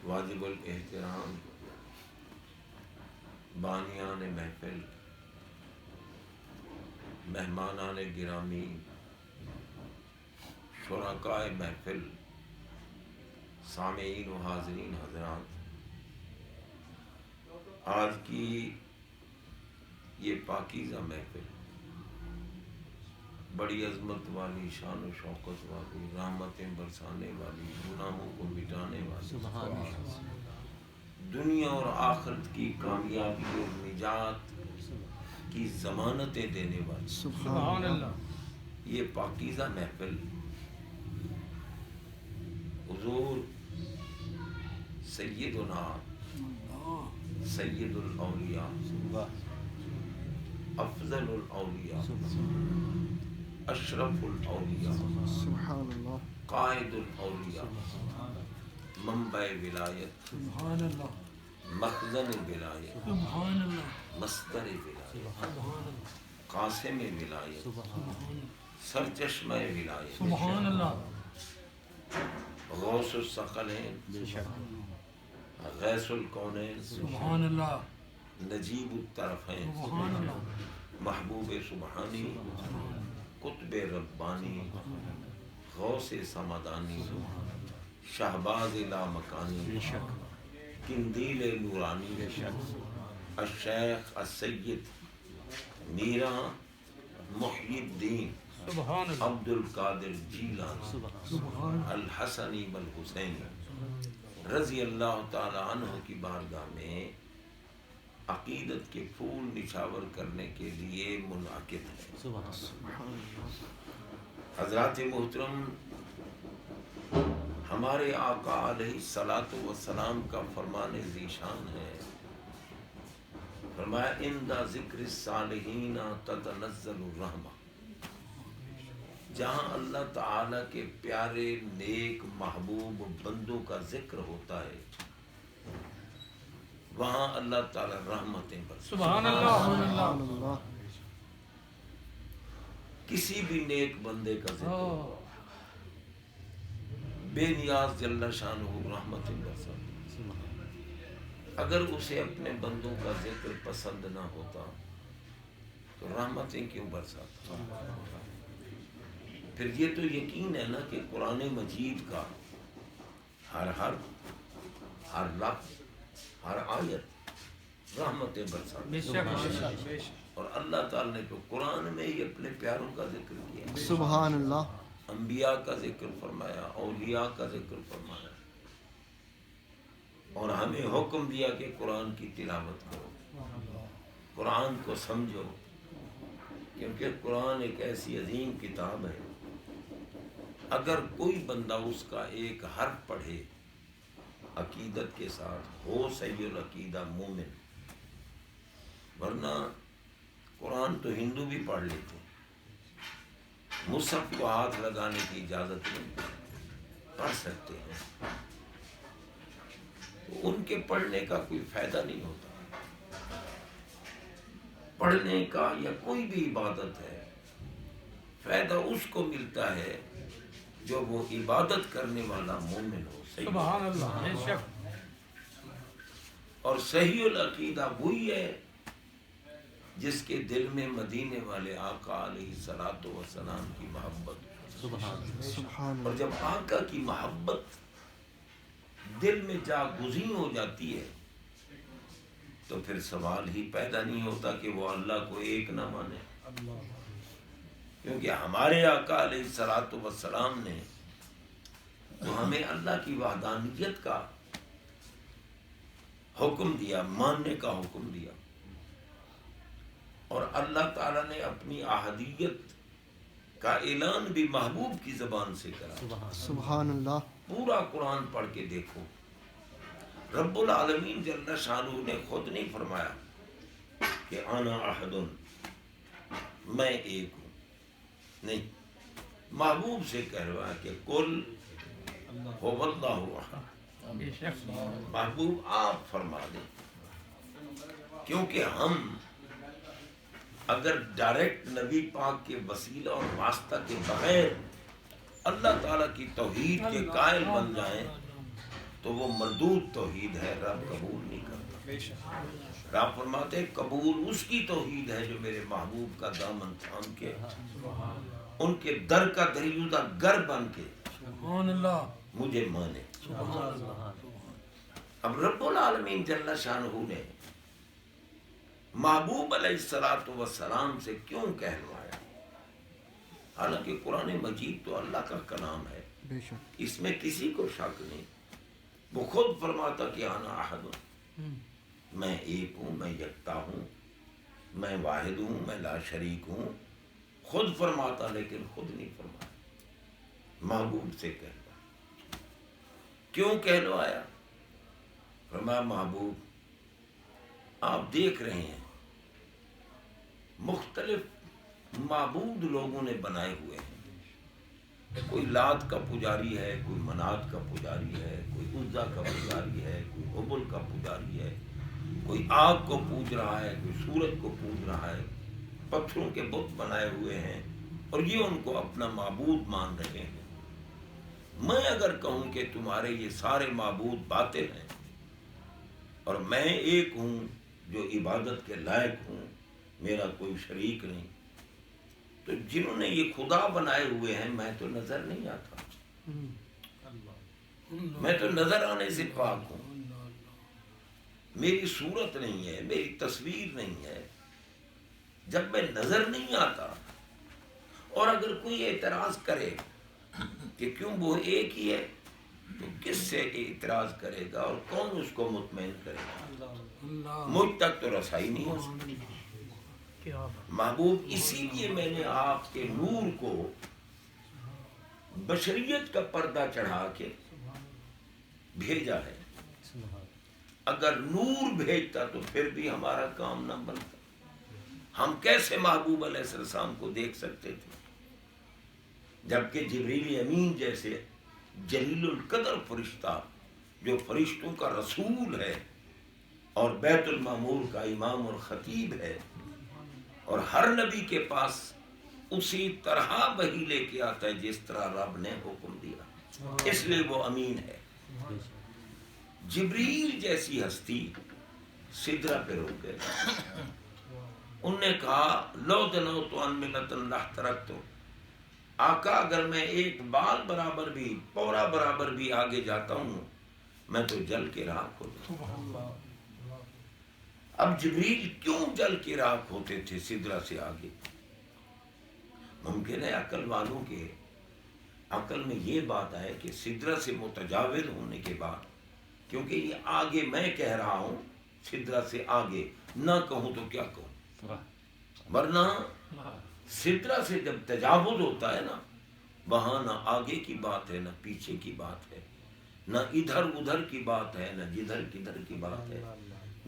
واجب الاحترام بانیان محفل، مہمانان گرامی، شرکائے محفل، سامعین و حاضرین حضرات، آج کی یہ پاکیزہ محفل بڑی عظمت والی، شان و شوکت والی، رحمتیں برسانے والی، گناہوں کو مٹانے والی، دنیا اور آخرت کی کامیابی اور نجات کی ضمانتیں دینے والی سبحان اللہ، یہ پاکیزہ محفل حضور سیدنا سید الاولیاء، افضل الاولیاء، اشرف الاولیاء، سبحان اللہ، قائد الاولیاء، منبع ولایت، سبحان اللہ، مخزن ولایت، سبحان اللہ، مصدر ولایت، سبحان اللہ، قاسم ولایت، سرچشمہ ولایت، سبحان اللہ، غوث الثقلین، غیث الکونین، سبحان اللہ، نجیب الطرفین، سبحان اللہ، محبوب سبحانی، قطب ربانی، غوث سمدانی، شہباز لامکانی، قندیل نورانی، الشیخ السید میرا محی الدین سبحان اللہ، عبد القادر جیلانی سبحان الحسنی والحسینی رضی اللہ تعالی عنہ کی بارگاہ میں عقیدت کے پھول نچھاور کرنے کے لیے منعقد ہے۔ حضرات محترم، ہمارے آقا علیہ الصلاۃ والسلام کا فرمان ذیشان ہے، فرمایا عند ذکر الصالحین تتنزل الرحمہ، جہاں اللہ تعالی کے پیارے نیک محبوب بندوں کا ذکر ہوتا ہے وہاں اللہ تعالی رحمتیں برساتا ہے۔ سبحان اللہ، کسی بھی نیک بندے کا ذکر ہو، بے نیاز جل شانہ رحمتیں برساتا ہے۔ اگر اسے اپنے بندوں کا ذکر پسند نہ ہوتا تو رحمتیں کیوں برساتا؟ پھر یہ تو یقین ہے نا کہ قرآن مجید کا ہر حرف، ہر لفظ، ہر آیت رحمتیں برساتا ہے، اور اللہ تعالی نے تو قرآن میں ہی اپنے پیاروں کا ذکر کیا، سبحان اللہ، انبیاء کا ذکر فرمایا، اولیاء کا ذکر فرمایا، اور ہمیں حکم دیا کہ قرآن کی تلاوت کرو، قرآن کو سمجھو، کیونکہ قرآن ایک ایسی عظیم کتاب ہے، اگر کوئی بندہ اس کا ایک حرف پڑھے عقیدت کے ساتھ ہو صحیح العقیدہ مومن، ورنہ قرآن تو ہندو بھی پڑھ لیتے ہیں، مصحف کو ہاتھ لگانے کی اجازت نہیں، پڑھ سکتے ہیں، تو ان کے پڑھنے کا کوئی فائدہ نہیں ہوتا۔ پڑھنے کا یا کوئی بھی عبادت ہے، فائدہ اس کو ملتا ہے جو وہ عبادت کرنے والا مومن ہو، سبحان اللہ، بے شک، اور صحیح العقیدہ وہی ہے جس کے دل میں مدینے والے آقا علیہ الصلوۃ والسلام کی محبت، سبحان اور جب آقا کی محبت دل میں جاگزیں ہو جاتی ہے تو پھر سوال ہی پیدا نہیں ہوتا کہ وہ اللہ کو ایک نہ مانے، کیونکہ ہمارے آقا علیہ الصلوۃ والسلام نے تو ہمیں اللہ کی وحدانیت کا حکم دیا، ماننے کا حکم دیا، اور اللہ تعالیٰ نے اپنی احدیت کا اعلان بھی محبوب کی زبان سے کرا۔ سبحان اللہ، پورا قرآن پڑھ کے دیکھو، رب العالمین جل شانہ نے خود نہیں فرمایا کہ انا احد، میں ایک ہوں، نہیں، محبوب سے کہہ رہا ہے کہ قل هو اللہ احد، بے شک، محبوب آپ فرما دیں، کیونکہ ہم اگر ڈائریکٹ نبی پاک کے وسیلہ اور واسطہ کے بغیر اللہ تعالیٰ کی توحید کے قائل بن جائیں تو وہ مردود توحید ہے، رب قبول نہیں کرتا۔ رب فرماتے ہیں قبول اس کی توحید ہے جو میرے محبوب کا دامن تھام کے ان کے در کا دریودہ گر بن کے مجھے مانے۔ اب رب العالمین جل شانہ نے محبوب علیہ الصلوۃ والسلام سے کیوں کہلوایا؟ حالانکہ قرآن مجید تو اللہ کا کلام ہے، بے شک اس میں کسی کو شک نہیں۔ وہ خود فرماتا کہ انا احد، میں ایک ہوں، میں یکتا ہوں، میں واحد ہوں، میں لا شریک ہوں، خود فرماتا لیکن خود نہیں فرماتا، محبوب سے کہلوایا۔ کیوں کہلوایا؟ فرمایا محبوب آپ دیکھ رہے ہیں مختلف معبود لوگوں نے بنائے ہوئے ہیں، کوئی لات کا پجاری ہے، کوئی منات کا پجاری ہے، کوئی عزا کا پجاری ہے، کوئی حبل کا پجاری ہے، کوئی آگ کو پوج رہا ہے، کوئی سورج کو پوج رہا ہے، پتھروں کے بت بنائے ہوئے ہیں اور یہ ان کو اپنا معبود مان رہے ہیں۔ میں اگر کہوں کہ تمہارے یہ سارے معبود باطل ہیں اور میں ایک ہوں جو عبادت کے لائق ہوں، میرا کوئی شریک نہیں، تو جنہوں نے یہ خدا بنائے ہوئے ہیں میں تو نظر نہیں آتا، میں تو نظر آنے سے پاک ہوں، میری صورت نہیں ہے، میری تصویر نہیں ہے۔ جب میں نظر نہیں آتا اور اگر کوئی اعتراض کرے کہ کیوں وہ ایک ہی ہے، تو کس سے اعتراض کرے گا اور کون اس کو مطمئن کرے گا؟ مجھ تک تو رسائی نہیں ہو سکتی۔ محبوب اسی لیے میں نے آپ کے نور کو بشریت کا پردہ چڑھا کے بھیجا ہے۔ اگر نور بھیجتا تو پھر بھی ہمارا کام نہ بنتا، ہم کیسے محبوب علیہ السلام کو دیکھ سکتے تھے؟ جبکہ جبریل امین جیسے جلیل القدر فرشتہ جو فرشتوں کا رسول ہے اور بیت المعمور کا امام اور خطیب ہے اور ہر نبی کے پاس اسی طرح وحی لے کے آتا ہے جس طرح رب نے حکم دیا، اس لیے وہ امین ہے۔ جبریل جیسی ہستی سدرہ پہ رک گئے، انہوں نے کہا لو دنوت عن ملۃ لاحترقت، آقا اگر میں ایک بال برابر بھی، پورا برابر بھی آگے جاتا ہوں میں تو جل کے راکھ ہوتا ہوں۔ اب جبریل کیوں جل کے راکھ ہوتے تھے سدرہ سے آگے؟ ممکن ہے عقل والوں کے عقل میں یہ بات آئے کہ سدرہ سے متجاوز ہونے کے بعد، کیونکہ یہ آگے میں کہہ رہا ہوں سدرہ سے آگے، نہ کہوں تو کیا کہوں، ورنہ سدرہ سے جب تجاوز ہوتا ہے نا، وہاں نہ آگے کی بات ہے نہ پیچھے کی بات ہے، نہ ادھر ادھر کی بات ہے نہ جدھر کدھر کی بات ہے،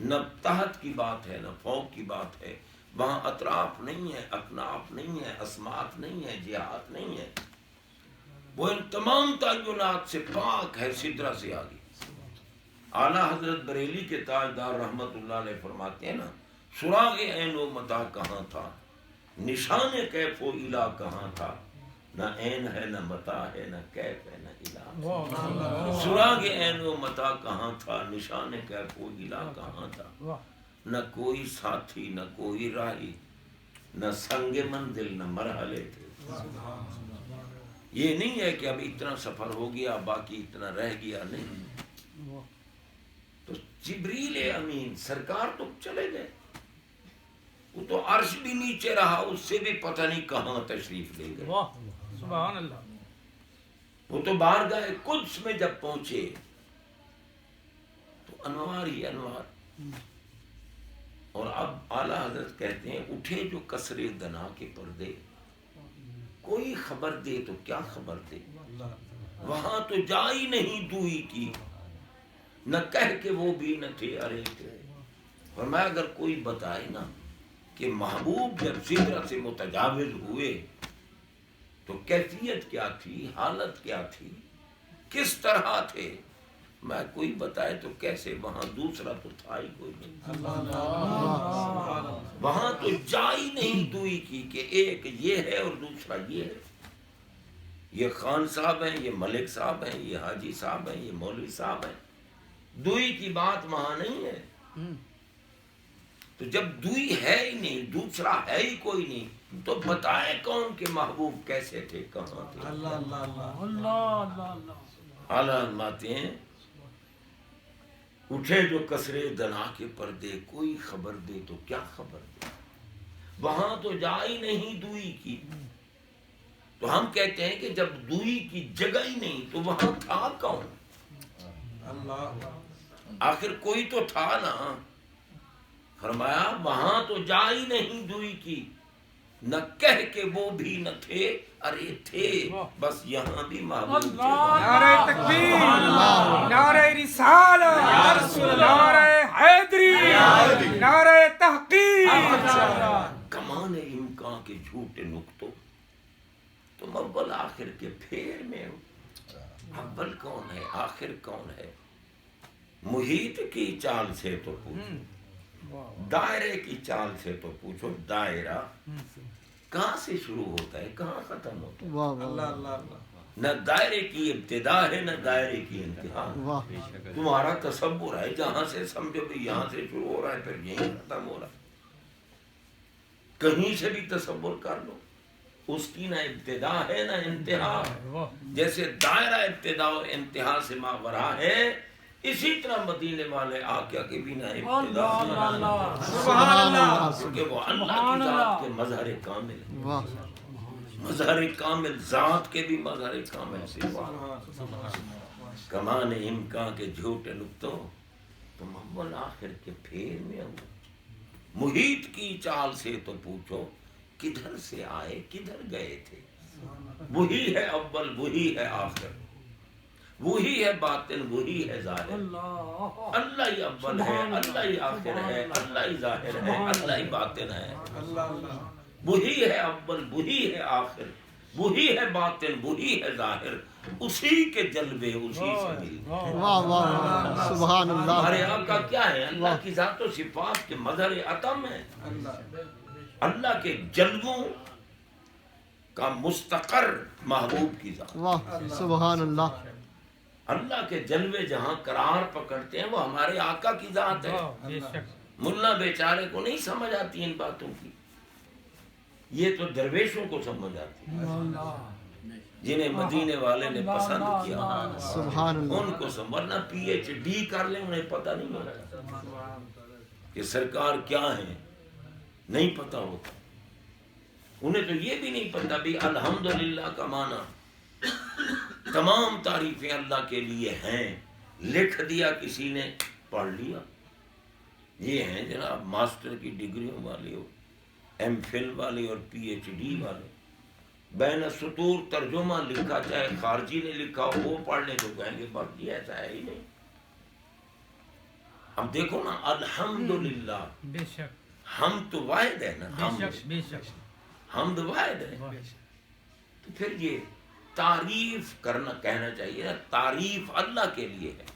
نہ تحت کی بات ہے نہ فوق کی بات ہے، وہاں اطراف نہیں ہے، اکناف نہیں ہے، اسمات نہیں ہے، جہات نہیں ہے، وہ ان تمام تعینات سے پاک ہے سدرہ سے آگے۔ اعلیٰ حضرت بریلی کے تاجدار رحمت اللہ علیہ فرماتے ہیں نا، سراغ عین و متا کہاں تھا، نشان کیف و الہ کہاں تھا، نہ عین ہے نہ متا ہے نہ کیف ہے نہ الہ۔ سراغ عین و متا کہاں تھا، نشان کیف و الہ کہاں تھا، نہ کوئی ساتھی نہ کوئی راہی، نہ سنگ منزل نہ مرحلے تھے۔ یہ نہیں ہے کہ اب اتنا سفر ہو گیا باقی اتنا رہ گیا، نہیں۔ تو جبریل امین سرکار تو چلے گئے، وہ تو عرش بھی نیچے رہا، اس سے بھی پتہ نہیں کہاں تشریف لے گئے۔ سبحان اللہ۔ وہ تو بارگاہ قدس میں جب پہنچے تو انوار ہی انوار، اور اب اعلیٰ حضرت کہتے ہیں اٹھے جو کسرے دنا کے پردے، کوئی خبر دے تو کیا خبر دے، وہاں تو جا ہی نہیں دوئی کی، نہ کہہ کے وہ بھی نہ تھے ارے تھے۔ اور میں اگر کوئی بتائے نا کہ محبوب جب سدرہ سے متجاوز ہوئے تو کیفیت کیا تھی، حالت کیا تھی، کس طرح تھے، میں کوئی بتائے تو کیسے، وہاں دوسرا تو تھا ہی کوئی نہیں، وہاں تو جا ہی نہیں دوئی کی کہ ایک یہ ہے اور دوسرا یہ ہے۔ یہ خان صاحب ہیں، یہ ملک صاحب ہیں، یہ حاجی صاحب ہیں، یہ مولوی صاحب ہیں. دوئی کی بات وہاں نہیں ہے. تو جب دوئی ہے ہی نہیں، دوسرا ہے ہی کوئی نہیں، تو بتائیں کون کے محبوب کیسے تھے، کہاں تھے. اللہ اللہ اللہ اللہ اللہ. اعلیٰ فرماتے ہیں اٹھے جو کسرے دنا کے پردے، کوئی خبر دے تو کیا خبر دے. وہاں تو جا ہی نہیں دوئی کی. تو ہم کہتے ہیں کہ جب دوئی کی جگہ ہی نہیں تو وہاں تھا کون. اللہ آخر کوئی تو تھا نا. فرمایا وہاں تو جا ہی نہیں دوئی کی، نہ کہہ کے وہ بھی نہ تھے، ارے تھے بس یہاں بھی محبوب تھے. نعرہ تکبیر، نعرہ رسالت، نعرہ حیدری، نعرہ تحقیق. کمان امکان کے جھوٹے نقطوں، تم اول آخر کے پھیر میں ہو. اول کون ہے، آخر کون ہے. محیط کی چال سے تو پوچھو، دائرے کی چال سے تو پوچھو. دائرہ کہاں سے شروع ہوتا ہے، کہاں ختم ہوتا ہے. اللہ اللہ اللہ. نہ دائرے کی ابتدا ہے، نہ دائرے کی انتہا. تمہارا تصور ہے جہاں سے سمجھو کہ یہاں سے شروع ہو رہا ہے پھر یہیں ختم ہو رہا ہے. کہیں سے بھی تصور کر لو، اس کی نہ ابتدا ہے نہ انتہا. جیسے دائرہ ابتدا و انتہا سے ماورا ہے، اسی طرح مدینے والے آقا کے بھی نہ ابتدا سبحان اللہ. کیونکہ وہ اللہ کی ذات کے مظہر کامل ہے. مظہر کامل ذات کے بھی مظہر کامل سے کمان امکان کے جھوٹے نقطوں، تم اول آخر کے پھیر میں ہو. محیط کی چال سے تو پوچھو، کدھر سے آئے کدھر گئے تھے. وہی ہے اول، وہی ہے آخر، وہی ہے باطن، وہی ہے ظاہر. اللہ ہی اول ہے، اللہ ہی آخر ہے، اللہ ہی ظاہر ہے، اللہ ہی باطن ہے. وہی ہے اول، وہی ہے آخر، وہی ہے باطن، وہی ہے ظاہر. اسی کے جلوے اسی سے ملتے. واہ واہ سبحان اللہ. ہمارے آقا کیا ہے، اللہ کی ذات و صفات کے مظہر عتم ہے. اللہ کے جلووں کا مستقر محبوب کی ذات. واہ سبحان اللہ. اللہ کے جلوے جہاں قرار پکڑتے ہیں وہ ہمارے آقا کی ذات ہے. ملا بیچارے کو نہیں سمجھ آتی ان باتوں کی، یہ تو درویشوں کو سمجھ آتی ہے جنہیں مدینے والے نے پسند کیا. سبحان اللہ. ان کو ورنہ پی ایچ ڈی کر لیں انہیں پتہ نہیں ہوتا کہ سرکار کیا ہے، نہیں پتہ ہوتا. انہیں تو یہ بھی نہیں پتہ بھی الحمدللہ کا معنی تمام تعریفیں اللہ کے لیے ہیں. لکھ دیا کسی نے، پڑھ لیا. یہ ہیں جناب ماسٹر کی ڈگریوں والے، ایم فل والے اور پی ایچ ڈی والے. بین سطور ترجمہ لکھا چاہے خارجی نے لکھا ہو، وہ پڑھنے تو کہیں گے بس یہ ایسا ہے ہی نہیں. اب دیکھو نا، الحمدللہ، بے شک ہم تو واحد ہے نا، بے شک حمد واحد ہے. تو پھر یہ تعریف کرنا کہنا چاہیے نا، تعریف اللہ کے لیے ہے.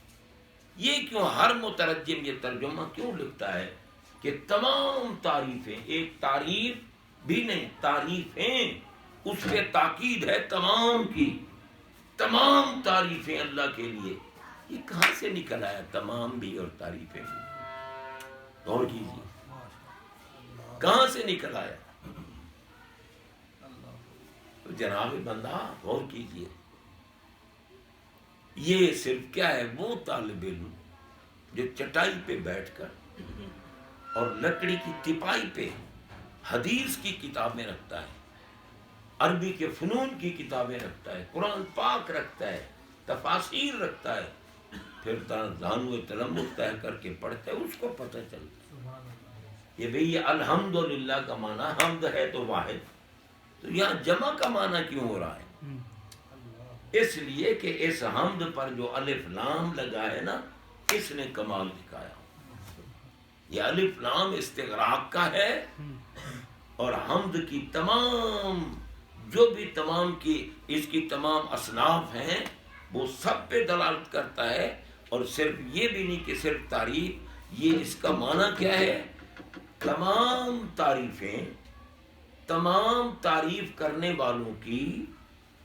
یہ کیوں ہر مترجم یہ ترجمہ کیوں لکھتا ہے کہ تمام تعریفیں، ایک تعریف بھی نہیں، تعریفیں، اس پہ تاکید ہے تمام کی. تمام تعریفیں اللہ کے لیے. یہ کہاں سے نکل آیا تمام بھی اور تعریفیں بھی؟ غور کیجیے کہاں سے نکل آیا. تو جناب بندہ غور کیجیے، یہ صرف کیا ہے، وہ طالب علم جو چٹائی پہ بیٹھ کر اور لکڑی کی تپائی پہ حدیث کی کتابیں رکھتا ہے، عربی کے فنون کی کتابیں رکھتا ہے، قرآن پاک رکھتا ہے، تفاسیر رکھتا ہے، پھر زانو تلمذ طے کر کے پڑھتا ہے، اس کو پتہ چلتا ہے یہ بھئی یہ الحمدللہ کا معنی حمد ہے تو واحد. تو یہاں جمع کا معنی کیوں ہو رہا ہے؟ اس لیے کہ اس حمد پر جو الف لام لگا ہے نا، اس نے کمال دکھایا. یہ الف لام استغراق کا ہے، اور حمد کی تمام جو بھی تمام کی اس کی تمام اصناف ہیں وہ سب پہ دلالت کرتا ہے. اور صرف یہ بھی نہیں کہ صرف تعریف، یہ اس کا معنی کیا ہے، تمام تعریفیں، تمام تعریف کرنے والوں کی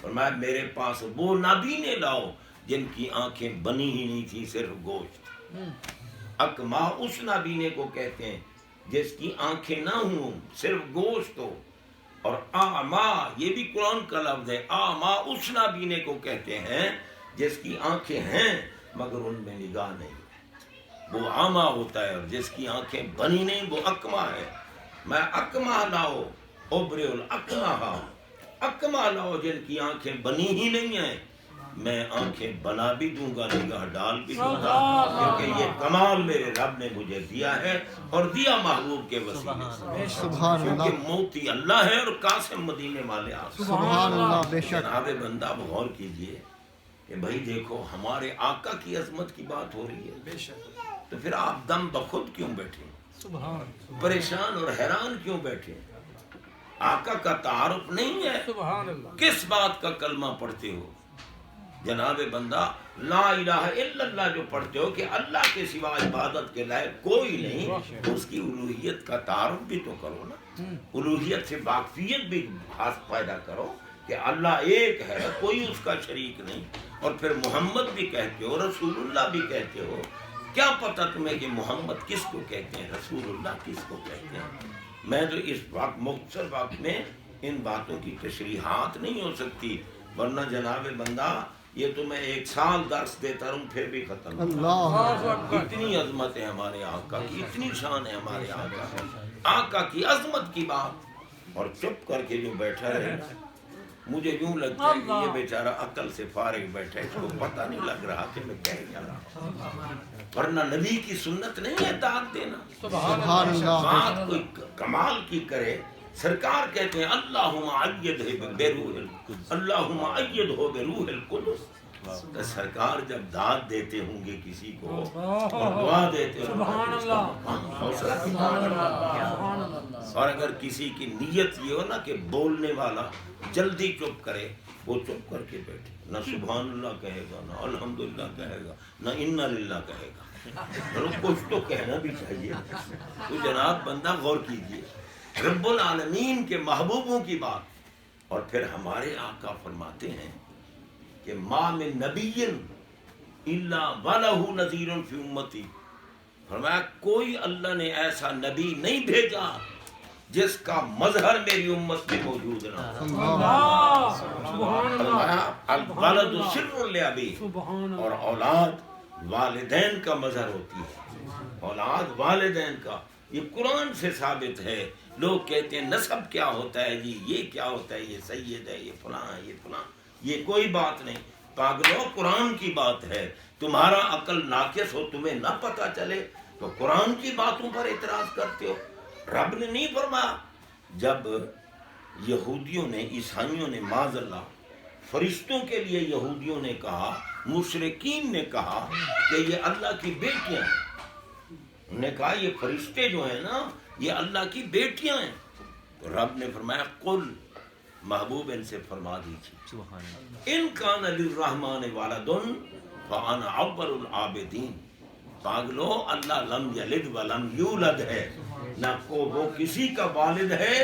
فرمایا میرے پاس وہ نابینے لاؤ جن کی آنکھیں بنی ہی نہیں تھی، صرف گوشت۔ اکما اس نابینے کو کہتے ہیں جس کی آنکھیں نہ ہوں، صرف گوشت ہو۔ اور اعما یہ بھی قرآن کا لفظ ہے، اعما اس نابینے کو کہتے ہیں جس کی آنکھیں ہیں مگر ان میں نگاہ نہیں، وہ اعما ہوتا ہے۔ اور جس کی آنکھیں بنی نہیں وہ اکما ہے۔ میں اکما لاؤ ابرئ الاکمہ، اکما لاؤ جن کی آنکھیں بنی ہی نہیں ہیں، میں آنکھیں بنا بھی دوں گا، نگاہ ڈال بھی دوں گا، کیونکہ یہ کمال میرے رب نے مجھے دیا ہے اور دیا محبوب کے وسیلے سے۔ سبحان اللہ، کیونکہ موتی اللہ ہے اور قاسم مدینے والے آپ۔ سبحان اللہ، بے شک جناب بندہ غور کیجئے کہ بھائی دیکھو ہمارے آقا کی عظمت کی بات ہو رہی ہے، تو پھر آپ دم بخود کیوں بیٹھے، پریشان اور حیران کیوں بیٹھے؟ آقا کا تعارف نہیں ہے، کس بات کا کلمہ پڑھتے ہو؟ جناب بندہ لا الہ الا اللہ جو پڑھتے ہو کہ اللہ کے سوا عبادت کے لائق کوئی نہیں، اس کی الوہیت کا تعارف بھی تو کرو نا، الوہیت سے واقفیت بھی خاص پیدا کرو کہ اللہ ایک ہے، کوئی اس کا شریک نہیں۔ اور پھر محمد بھی کہتے ہو، رسول اللہ بھی کہتے ہو، کیا پتہ تمہیں کہ محمد کس کو کہتے ہیں، رسول اللہ کس کو کہتے ہیں؟ میں تو اس وقت مختصر وقت میں ان باتوں کی تشریحات نہیں ہو سکتی، ورنہ جناب بندہ یہ تو میں 1 سال درس دیتا رہوں پھر بھی ختم نہیں۔ اللہ، اتنی عظمت ہے ہمارے آقا کی، اتنی شان ہے ہمارے آقا کی، آقا کی عظمت کی بات، اور چپ کر کے جو بیٹھا رہے مجھے یوں لگتا ہے کہ یہ بیچارہ عقل سے فارغ بیٹھا ہے، اس کو پتہ نہیں لگ رہا کہ میں کہہ کیا رہا ہوں۔ ورنہ نبی کی سنت نہیں ہے داد دینا، سبحان اللہ، بات کوئی کمال کی کرے۔ سرکار کہتے ہیں اللہم ایدہ بروح القدس، اللہم ایدہ بروح القدس۔ تو سرکار جب داد دیتے ہوں گے کسی کو اور دعا دیتے ہوں گے تو اس کا مقام حوصلہ کی بات ہے۔ اور اگر کسی کی نیت یہ ہو نا کہ بولنے والا جلدی چپ کرے، وہ چپ کر کے بیٹھے، نہ سبحان اللہ کہے گا، نہ الحمدللہ کہے گا، نہ انا للہ کہے گا، کچھ تو کہنا بھی چاہیے۔ تو جناب بندہ غور کیجئے رب العالمین کے محبوبوں کی بات۔ اور پھر ہمارے آقا فرماتے ہیں کہ ما من نبی الا ولہ نذیر فی امتی، فرمایا کوئی اللہ نے ایسا نبی نہیں بھیجا جس کا مظہر میری امت میں موجود نہ ہو۔ فرمایا الولد سر لابی، اور اولاد والدین کا مظہر ہوتی ہے، اولاد والدین کا، یہ قرآن سے ثابت ہے۔ لوگ کہتے ہیں نسب کیا ہوتا ہے جی، یہ کیا ہوتا ہے، یہ سید ہے، یہ فلاں ہے، یہ فلاں، یہ کوئی بات نہیں پاگلو، قرآن کی بات ہے۔ تمہارا عقل ناقص ہو، تمہیں نہ پتہ چلے تو قرآن کی باتوں پر اعتراض کرتے ہو۔ رب نے نہیں فرمایا، جب یہودیوں نے، عیسائیوں نے معاذ اللہ فرشتوں کے لیے یہودیوں نے کہا، مشرکین نے کہا کہ یہ اللہ کی بیٹیاں ہیں، انہوں نے کہا یہ فرشتے جو ہیں نا یہ اللہ کی بیٹیاں ہیں، تو رب نے فرمایا قل، محبوب ان سے فرما دیجیے ان کان للرحمن ولد فانا اول العابدین۔ پاگلو، اللہ لم یلد ولم یولد ہے، نہ کو وہ کسی کا والد ہے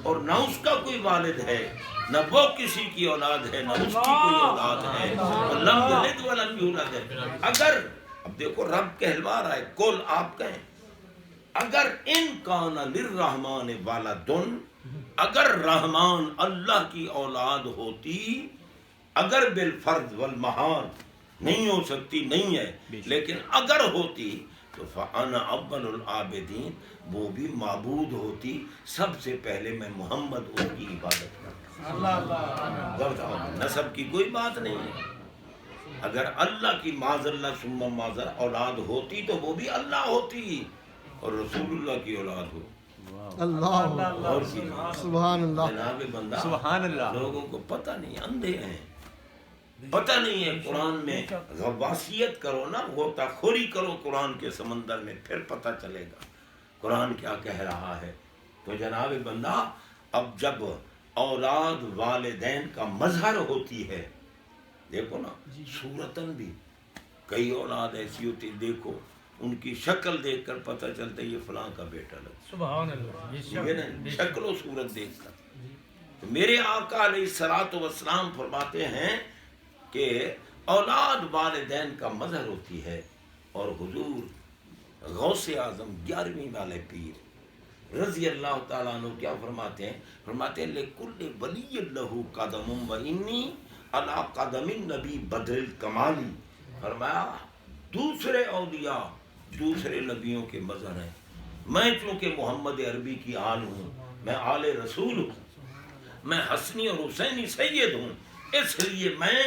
اور نہ اس کا کوئی والد ہے، نہ وہ کسی کی اولاد ہے نہ اس کی کوئی اولاد ہے، اور لم یلد ولم یولد ہے۔ اگر اب دیکھو رب کہلوا رہا ہے، کل آپ کہیں اگر ان کان للرحمن ولدن، اگر رحمان اللہ کی اولاد ہوتی، اگر بالفرض والمحال نہیں ہو سکتی، نہیں ہے، لیکن اگر ہوتی تو فانا اول العابدین، وہ بھی معبود ہوتی، سب سے پہلے میں محمد ان کی عبادت کرتا۔ نسب کی کوئی بات نہیں ہے، اگر اللہ کی معاذ اللہ ثم معاذ اولاد ہوتی تو وہ بھی اللہ ہوتی اور رسول اللہ کی اولاد ہو۔ اللہ، اور سبحان اللہ، جناب بندہ سبحان اللہ، لوگوں کو پتہ نہیں، اندھے ہیں، پتہ نہیں ہے۔ قرآن میں غواصیت کرو نا، غوطہ خوری کرو قرآن کے سمندر میں، پھر پتہ چلے گا قرآن کیا کہہ رہا ہے۔ تو جناب بندہ اب جب اولاد والدین کا مظہر ہوتی ہے، دیکھو نا صورتاً بھی کئی اولاد ایسی ہوتی، دیکھو ان کی شکل دیکھ کر پتہ چلتا ہے یہ فلاں کا بیٹا لگتا سبحان اللہ، ہے نا، شکل و صورت دیکھ کر۔ میرے آقا علیہ الصلوۃ والسلام فرماتے ہیں کہ اولاد والدین کا مظہر ہوتی ہے، اور حضور غوث اعظم 11ویں والے پیر رضی اللہ تعالیٰ عنہ کیا فرماتے ہیں؟ فرماتے ہیں لِكُلِّ وَلِيٍّ لَهُ قَدَمٌ وَإِنِّي عَلَىٰ قَدَمِ النَّبِي بَدْرِ الْكَمَالِ۔ فرمایا دوسرے اولیاء دوسرے نبیوں کے مظہر ہیں، میں چونکہ محمد عربی کی آل ہوں، میں آل رسول ہوں، میں حسنی اور حسینی سید ہوں، اس لیے میں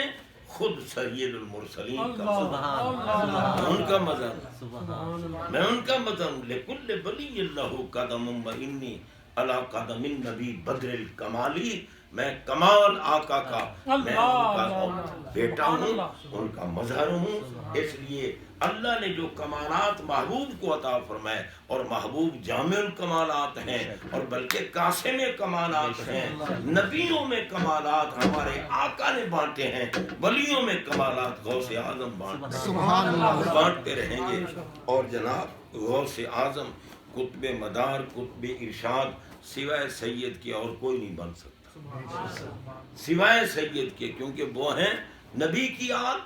خود سید المرسلین کا ان کا مظہر، میں ان کا مظہر لِكُلِّ وَلِيٍّ لَهُ قَدَمٌ وَإِنِّي عَلَىٰ قَدَمِ النَّبِي بَدْرِ الْكَمَالِ، میں کمال آقا کا میں ان کا بیٹا ہوں، ان کا مظہر ہوں۔ اس لیے اللہ نے جو کمالات محبوب کو عطا فرمائے، اور محبوب جامع الکمالات ہیں، اور بلکہ قاسم کمالات ہیں، نبیوں میں کمالات ہمارے آقا نے بانٹے ہیں، ولیوں میں کمالات غوث اعظم بانٹتے رہیں گے۔ اور جناب غوث اعظم قطب مدار قطب ارشاد سوائے سید کے اور کوئی نہیں بن سکتا، سوائے سید کے، کیونکہ وہ ہیں نبی کی آل،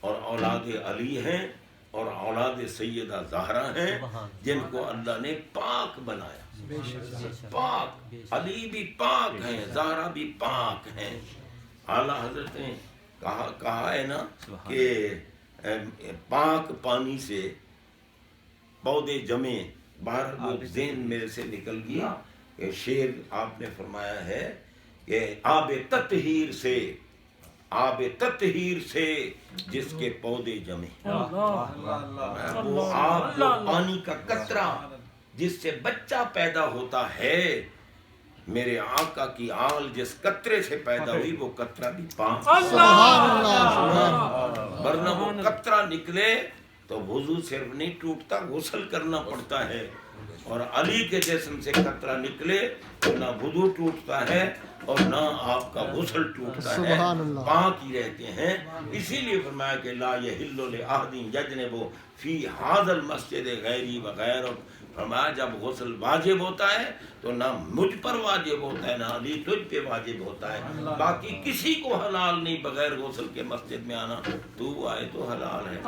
اور اولاد علی ہیں، اور اولاد سیدہ زہرا ہیں، جن کو اللہ نے پاک بنایا، پاک، علی بھی پاک ہیں، زہرا بھی پاک ہیں۔ اعلیٰ حضرت نے کہا ہے نا کہ پاک پانی سے پودے جمے، باہر وہ ذہن میرے سے نکل گیا کہ شعر آپ نے فرمایا ہے کہ آب تطہیر سے، آب تطہیر سے جس کے پودے جمے، وہ آب وہ پانی کا قطرہ جس سے بچہ پیدا ہوتا ہے، میرے آقا کی آل جس قطرے سے پیدا ہوئی وہ قطرہ بھی پاک، ورنہ وہ قطرہ نکلے تو وضو صرف نہیں ٹوٹتا، غسل کرنا پڑتا ہے، اور علی کے جسم سے قطرہ نکلے تو نہ وضو ٹوٹتا ہے اور نہ آپ کا غسل ٹوٹتا ہے، پاک ہی رہتے ہیں۔ اسی لیے فرمایا کہ لا یحل لأحد یجنب فی ھذا المسجد غیری وغیر، فرمایا جب غسل واجب ہوتا ہے تو نہ مجھ پر واجب ہوتا ہے، نہ علی تجھ پہ واجب ہوتا ہے، باقی کسی کو حلال نہیں بغیر غسل کے مسجد میں آنا، تو آئے تو حلال ہے۔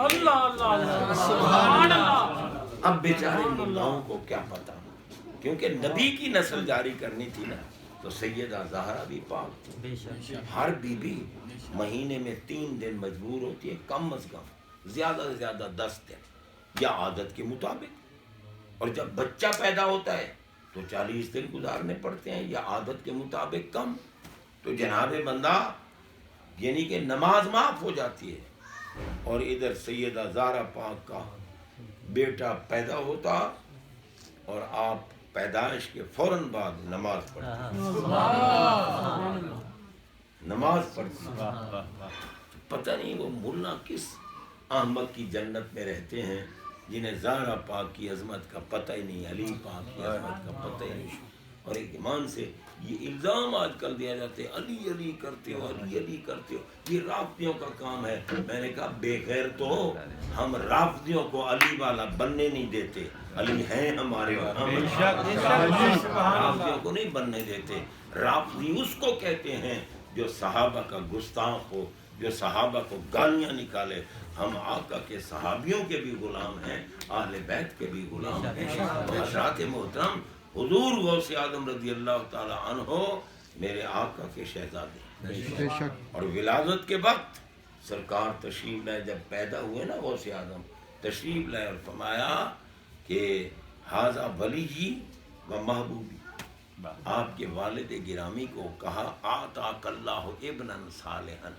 اب بیچارے ملاؤں کو کیا پتا، کیونکہ نبی کی نسل جاری کرنی تھی نا، تو سیدہ زہرا بھی پاک تھی۔ ہر بی بی مہینے میں 3 دن مجبور ہوتی ہے، کم از کم، زیادہ سے زیادہ 10 دن یا عادت کے مطابق، اور جب بچہ پیدا ہوتا ہے تو 40 دن گزارنے پڑتے ہیں یا عادت کے مطابق کم، تو جناب بندہ یعنی کہ نماز معاف ہو جاتی ہے، اور ادھر سیدہ زہرا پاک کا بیٹا پیدا ہوتا اور آپ پیدائش کے فوراً بعد نماز پڑھتے، نماز پڑھتے، پتہ نہیں وہ ملا کس احمد کی جنت میں رہتے ہیں جنہیں زہرا پاک کی عظمت کا پتہ ہی نہیں، علی پاک کی عظمت کا پتہ ہی نہیں، اور ایک ایمان سے یہ الزام آج کل دیا جاتے ہیں علی علی کرتے ہو، علی علی کرتے ہو، یہ رافضیوں کا کام ہے۔ میں نے کہا بے خیر تو ہم رافضیوں کو علی والا بننے نہیں دیتے، علی ہیں ہمارے، ہم رافضیوں کو نہیں بننے دیتے۔ رافضی اس کو کہتے ہیں جو صحابہ کا گستاخ ہو، جو صحابہ کو گالیاں نکالے۔ ہم آقا کے صحابیوں کے بھی غلام ہیں، اہل بیت کے بھی غلام ہیں۔ حضرات محترم حضور غوث اعظم رضی اللہ تعالی عنہ میرے آقا کے شہزادے، اور ولادت کے وقت سرکار تشریف لائے، جب پیدا ہوئے نا غوث اعظم، تشریف لائے اور فرمایا کہ ھذا ولی و محبوبی، آپ کے والد گرامی کو کہا آتاک اللہ ابنا صالحا،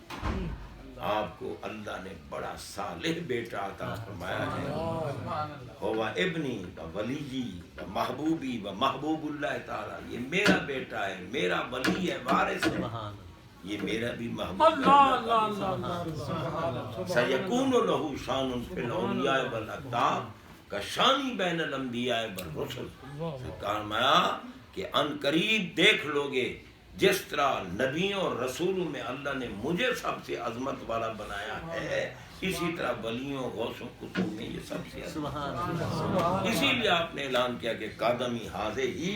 آپ کو اللہ نے بڑا صالح بیٹا عطا فرمایا ہے، ہوا ابنی و ولی و محبوبی و محبوب اللہ تعالی، یہ میرا بیٹا ہے، میرا ولی ہے، وارث ہے، یہ میرا بھی محبوب ہے۔ سیکون لہ شان فی الاولیاء والاقطاب کشانی بین الانبیاء والرسل، فرمایا کہ ان قریب دیکھ لو گے جس طرح نبیوں اور رسولوں میں اللہ نے مجھے سب سے عظمت والا بنایا ہے، اسی طرح ولیوں غوثوں کتب میں یہ سب سے عظمت۔ اسی لیے آپ نے اعلان کیا کہ قادمی حاضر ہی